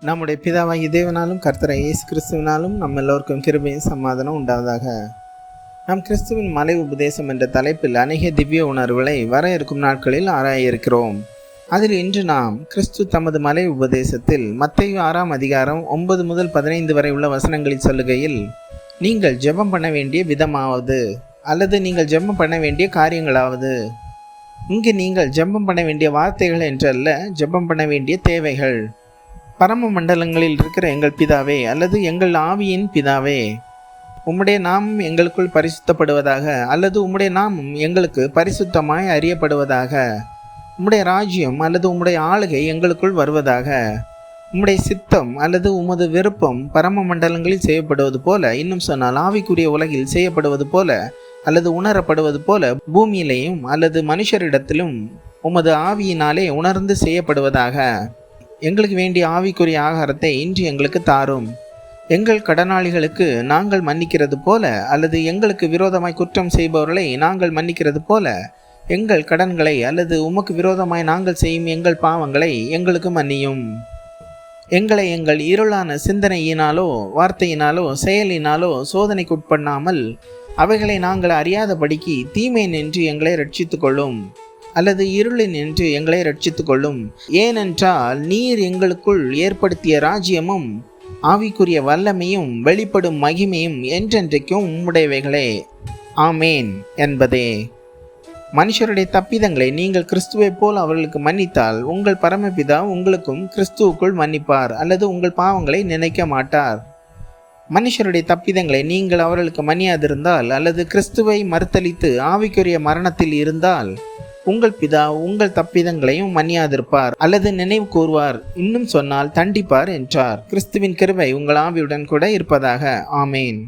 நம்முடைய பிதாவாகிய தேவனாலும் கர்த்தராகிய இயேசு கிறிஸ்துவினாலும் நம்ம எல்லோருக்கும் கிருபையும் சமாதானம் உண்டாவதாக. நாம் கிறிஸ்துவின் மலை உபதேசம் என்ற தலைப்பில் அநேக திவ்ய உணர்வுகளை வர இருக்கும் நாட்களில் ஆராய இருக்கிறோம். அதில் இன்று நாம் கிறிஸ்து தமது மலை உபதேசத்தில் மத்தேயு 6 அதிகாரம் 9 முதல் 15 வரை உள்ள வசனங்களில் சொல்லுகையில், நீங்கள் ஜெபம் பண்ண வேண்டிய விதமாவது அல்லது நீங்கள் ஜெபம் பண்ண வேண்டிய காரியங்களாவது. இங்கு நீங்கள் ஜெபம் பண்ண வேண்டிய வார்த்தைகள் என்றல்ல, ஜெபம் பண்ண வேண்டிய தேவைகள். பரம மண்டலங்களில் இருக்கிற எங்கள் பிதாவே அல்லது எங்கள் ஆவியின் பிதாவே, உம்முடைய நாமம் எங்களுக்குள் பரிசுத்தப்படுவதாக அல்லது உம்முடைய நாமம் எங்களுக்கு பரிசுத்தமாய் அறியப்படுவதாக. உம்முடைய ராஜ்யம் அல்லது உம்முடைய ஆளுகை எங்களுக்குள் வருவதாக. உம்முடைய சித்தம் அல்லது உமது விருப்பம் பரம மண்டலங்களில் செய்யப்படுவது போல, இன்னும் சொன்னால் ஆவிக்குரிய உலகில் செய்யப்படுவது போல அல்லது உணரப்படுவது போல பூமியிலேயும் அல்லது மனுஷரிடத்திலும் உமது ஆவியினாலே உணர்ந்து செய்யப்படுவதாக. எங்களுக்கு வேண்டிய ஆவிக்குரிய ஆகாரத்தை இன்று எங்களுக்கு தாரும். எங்கள் கடனாளிகளுக்கு நாங்கள் மன்னிக்கிறது போல அல்லது எங்களுக்கு விரோதமாய் குற்றம் செய்பவர்களை நாங்கள் மன்னிக்கிறது போல எங்கள் கடன்களை அல்லது உமக்கு விரோதமாய் நாங்கள் செய்யும் எங்கள் பாவங்களை எங்களுக்கு மன்னியும். எங்களை எங்கள் இருளான சிந்தனையினாலோ வார்த்தையினாலோ செயலினாலோ சோதனைக்குட்பண்ணாமல் அவைகளை நாங்கள் அறியாதபடிக்கு தீமை நின்று எங்களை ரட்சித்துக் கொள்ளும் அல்லது இருளின் என்று எங்களை ரட்சித்துக் கொள்ளும். ஏனென்றால் நீர் எங்களுக்குள் ஏற்படுத்திய ராஜ்யமும் ஆவிக்குரிய வல்லமையும் வெளிப்படும் மகிமையும் என்றென்றைக்கும் உம்முடையவைகளே. ஆமேன் என்பதே. மனுஷருடைய தப்பிதங்களை நீங்கள் கிறிஸ்துவை போல் அவர்களுக்கு மன்னித்தால் உங்கள் பரமபிதா உங்களுக்கும் கிறிஸ்துவுக்குள் மன்னிப்பார் அல்லது உங்கள் பாவங்களை நினைக்க மாட்டார். மனுஷருடைய தப்பிதங்களை நீங்கள் அவர்களுக்கு மன்னியாதிருந்தால் அல்லது கிறிஸ்துவை மறுத்தலித்து ஆவிக்குரிய மரணத்தில் இருந்தால் உங்கள் பிதா உங்கள் தப்பிதங்களையும் மன்னியாதிருப்பார் அல்லது நினைவு கூறுவார், இன்னும் சொன்னால் தண்டிப்பார் என்றார். கிறிஸ்துவின் கிருபை உங்கள் ஆவியுடன் கூட இருப்பதாக. ஆமேன்.